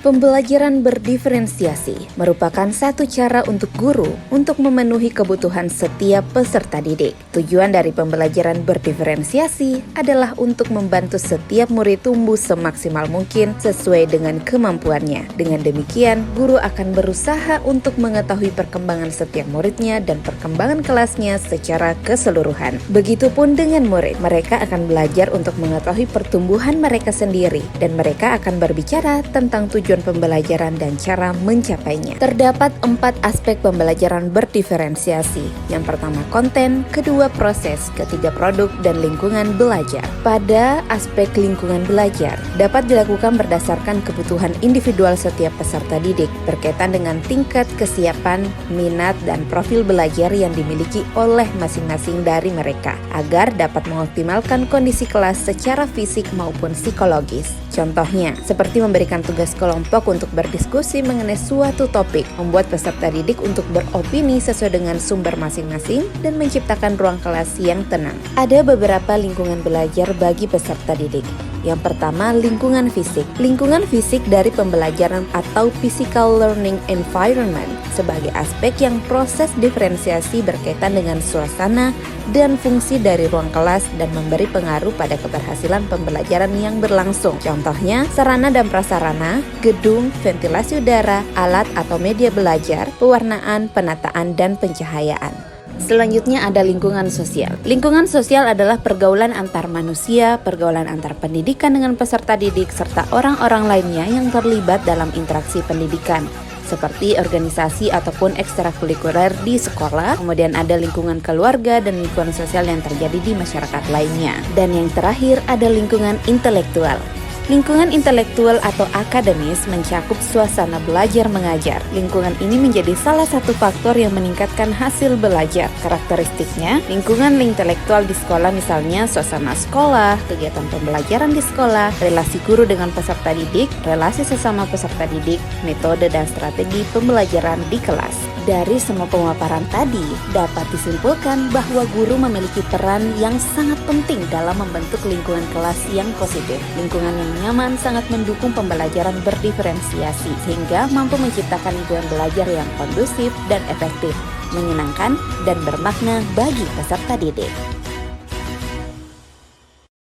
Pembelajaran berdiferensiasi merupakan satu cara untuk guru untuk memenuhi kebutuhan setiap peserta didik. Tujuan dari pembelajaran berdiferensiasi adalah untuk membantu setiap murid tumbuh semaksimal mungkin sesuai dengan kemampuannya. Dengan demikian, guru akan berusaha untuk mengetahui perkembangan setiap muridnya dan perkembangan kelasnya secara keseluruhan. Begitupun dengan murid, mereka akan belajar untuk mengetahui pertumbuhan mereka sendiri dan mereka akan berbicara tentang tujuan pembelajaran dan cara mencapainya. Terdapat 4 aspek pembelajaran berdiferensiasi. Yang pertama konten, kedua proses, ketiga produk, dan lingkungan belajar. Pada aspek lingkungan belajar, dapat dilakukan berdasarkan kebutuhan individual setiap peserta didik, berkaitan dengan tingkat kesiapan, minat, dan profil belajar yang dimiliki oleh masing-masing dari mereka, agar dapat mengoptimalkan kondisi kelas secara fisik maupun psikologis. Contohnya, seperti memberikan tugas kelompok untuk berdiskusi mengenai suatu topik, membuat peserta didik untuk beropini sesuai dengan sumber masing-masing, dan menciptakan ruang kelas yang tenang. Ada beberapa lingkungan belajar bagi peserta didik. Yang pertama, lingkungan fisik. Lingkungan fisik dari pembelajaran atau physical learning environment sebagai aspek yang proses diferensiasi berkaitan dengan suasana dan fungsi dari ruang kelas dan memberi pengaruh pada keberhasilan pembelajaran yang berlangsung. Contohnya, sarana dan prasarana, gedung, ventilasi udara, alat atau media belajar, pewarnaan, penataan, dan pencahayaan. Selanjutnya ada lingkungan sosial. Lingkungan sosial adalah pergaulan antar manusia, pergaulan antar pendidikan dengan peserta didik, serta orang-orang lainnya yang terlibat dalam interaksi pendidikan, seperti organisasi ataupun ekstrakurikuler di sekolah. Kemudian ada lingkungan keluarga dan lingkungan sosial yang terjadi di masyarakat lainnya. Dan yang terakhir ada lingkungan intelektual. Lingkungan intelektual atau akademis mencakup suasana belajar mengajar. Lingkungan ini menjadi salah satu faktor yang meningkatkan hasil belajar. Karakteristiknya, lingkungan intelektual di sekolah misalnya suasana sekolah, kegiatan pembelajaran di sekolah, relasi guru dengan peserta didik, relasi sesama peserta didik, metode dan strategi pembelajaran di kelas. Dari semua pemaparan tadi, dapat disimpulkan bahwa guru memiliki peran yang sangat penting dalam membentuk lingkungan kelas yang positif. Lingkungan yang nyaman sangat mendukung pembelajaran berdiferensiasi, sehingga mampu menciptakan lingkungan belajar yang kondusif dan efektif, menyenangkan, dan bermakna bagi peserta didik.